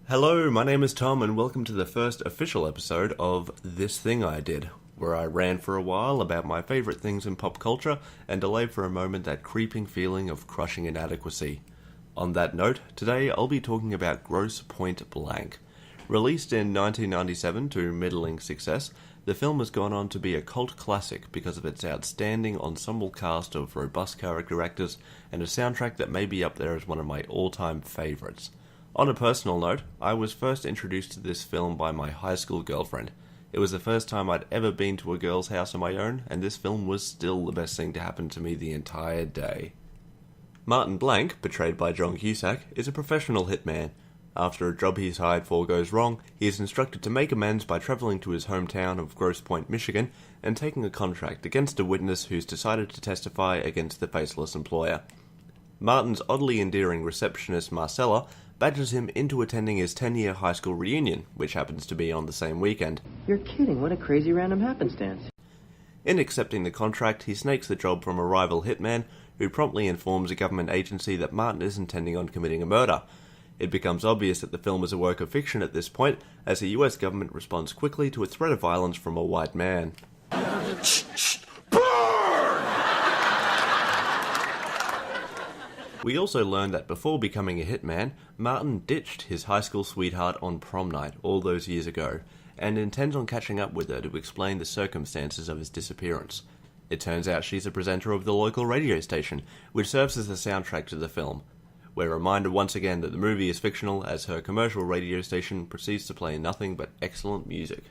Hello, my name is Tom, and welcome to the first official episode of This Thing I Did, where I ran for a while about my favourite things in pop culture and delayed for a moment that creeping feeling of crushing inadequacy. On that note, today I'll be talking about Grosse Pointe Blank. Released in 1997 to middling success, the film has gone on to be a cult classic because of its outstanding ensemble cast of robust character actors and a soundtrack that may be up there as one of my all-time favourites. On a personal note, I was first introduced to this film by my high school girlfriend. It was the first time I'd ever been to a girl's house on my own, and this film was still the best thing to happen to me the entire day. Martin Blank, portrayed by John Cusack, is a professional hitman. After a job he's hired for goes wrong, he is instructed to make amends by travelling to his hometown of Grosse Pointe, Michigan, and taking a contract against a witness who's decided to testify against the faceless employer. Martin's oddly endearing receptionist Marcella badgers him into attending his 10-year high school reunion, which happens to be on the same weekend. You're kidding, what a crazy random happenstance. In accepting the contract, he snakes the job from a rival hitman, who promptly informs a government agency that Martin is intending on committing a murder. It becomes obvious that the film is a work of fiction at this point, as the US government responds quickly to a threat of violence from a white man. We also learned that before becoming a hitman, Martin ditched his high school sweetheart on prom night all those years ago, and intends on catching up with her to explain the circumstances of his disappearance. It turns out she's a presenter of the local radio station, which serves as the soundtrack to the film. We're reminded once again that the movie is fictional, as her commercial radio station proceeds to play nothing but excellent music.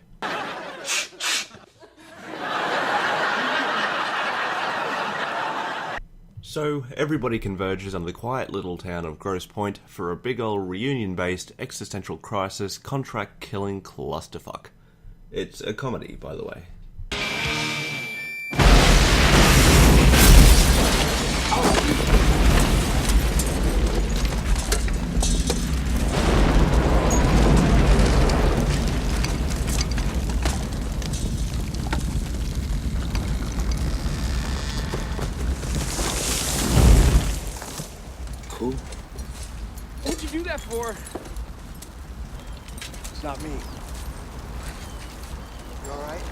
So, everybody converges on the quiet little town of Grosse Pointe for a big ol' reunion-based, existential crisis, contract-killing clusterfuck. It's a comedy, by the way. Cool. What'd you do that for? It's not me. You alright?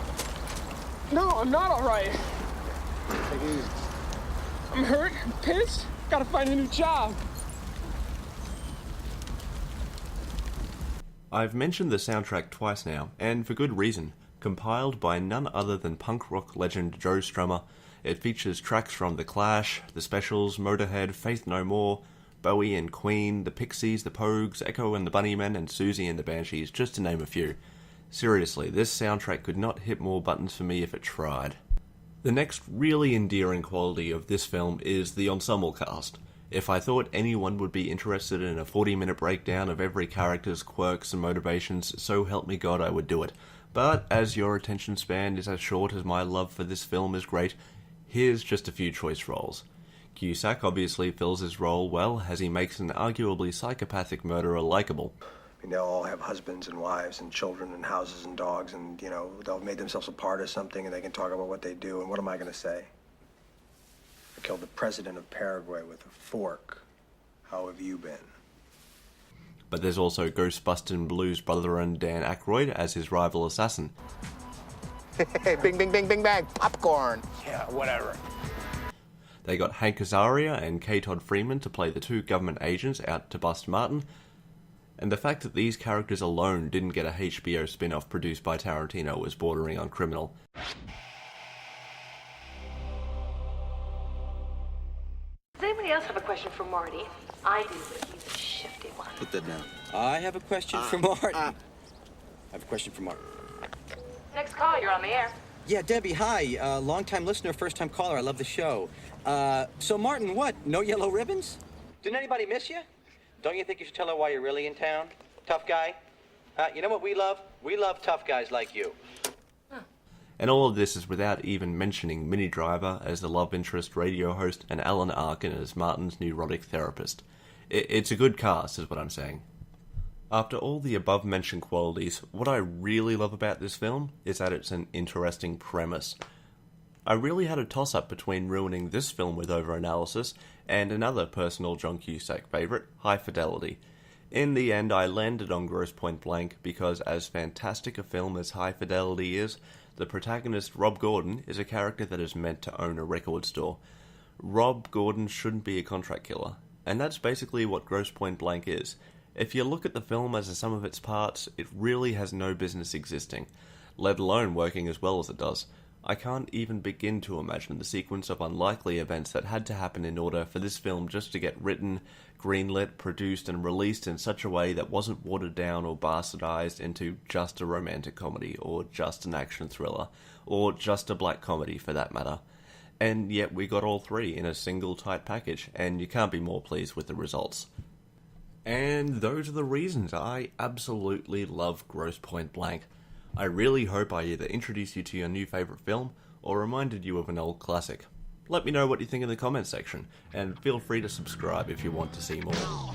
No, I'm not alright. Take it easy. I'm hurt, I'm pissed, gotta find a new job. I've mentioned the soundtrack twice now, and for good reason. Compiled by none other than punk rock legend Joe Strummer, it features tracks from The Clash, The Specials, Motorhead, Faith No More, Bowie and Queen, The Pixies, The Pogues, Echo and the Bunnymen, and Susie and the Banshees, just to name a few. Seriously, this soundtrack could not hit more buttons for me if it tried. The next really endearing quality of this film is the ensemble cast. If I thought anyone would be interested in a 40-minute breakdown of every character's quirks and motivations, so help me God I would do it. But as your attention span is as short as my love for this film is great, here's just a few choice roles. Cusack obviously fills his role well, as he makes an arguably psychopathic murderer likable. I mean, they'll all have husbands and wives and children and houses and dogs, and, you know, they'll have made themselves a part of something, and they can talk about what they do, and what am I going to say? I killed the president of Paraguay with a fork. How have you been? But there's also Ghostbustin' Blues brother and Dan Aykroyd as his rival assassin. Hey, bing, bing, bing, bing, bang, popcorn. Yeah, whatever. They got Hank Azaria and K. Todd Freeman to play the two government agents out to bust Martin, and the fact that these characters alone didn't get a HBO spin-off produced by Tarantino was bordering on criminal. Does anybody else have a question for Marty? I do, but he's a shifty one. Put that down. I have a question for Martin. I have a question for Martin. Next call, you're on the air. Yeah, Debbie, hi. Long-time listener, first-time caller. I love the show. So, Martin, what? No yellow ribbons? Didn't anybody miss you? Don't you think you should tell her why you're really in town? Tough guy? You know what we love? We love tough guys like you. And all of this is without even mentioning Minnie Driver as the love interest radio host and Alan Arkin as Martin's neurotic therapist. It's a good cast, is what I'm saying. After all the above-mentioned qualities, what I really love about this film is that it's an interesting premise. I really had a toss-up between ruining this film with over-analysis and another personal John Cusack favourite, High Fidelity. In the end, I landed on Grosse Pointe Blank because as fantastic a film as High Fidelity is, the protagonist, Rob Gordon, is a character that is meant to own a record store. Rob Gordon shouldn't be a contract killer, and that's basically what Grosse Pointe Blank is. If you look at the film as a sum of its parts, it really has no business existing, let alone working as well as it does. I can't even begin to imagine the sequence of unlikely events that had to happen in order for this film just to get written, greenlit, produced, and released in such a way that wasn't watered down or bastardized into just a romantic comedy, or just an action thriller, or just a black comedy for that matter. And yet we got all three in a single tight package, and you can't be more pleased with the results. And those are the reasons I absolutely love Grosse Pointe Blank. I really hope I either introduced you to your new favourite film, or reminded you of an old classic. Let me know what you think in the comments section, and feel free to subscribe if you want to see more.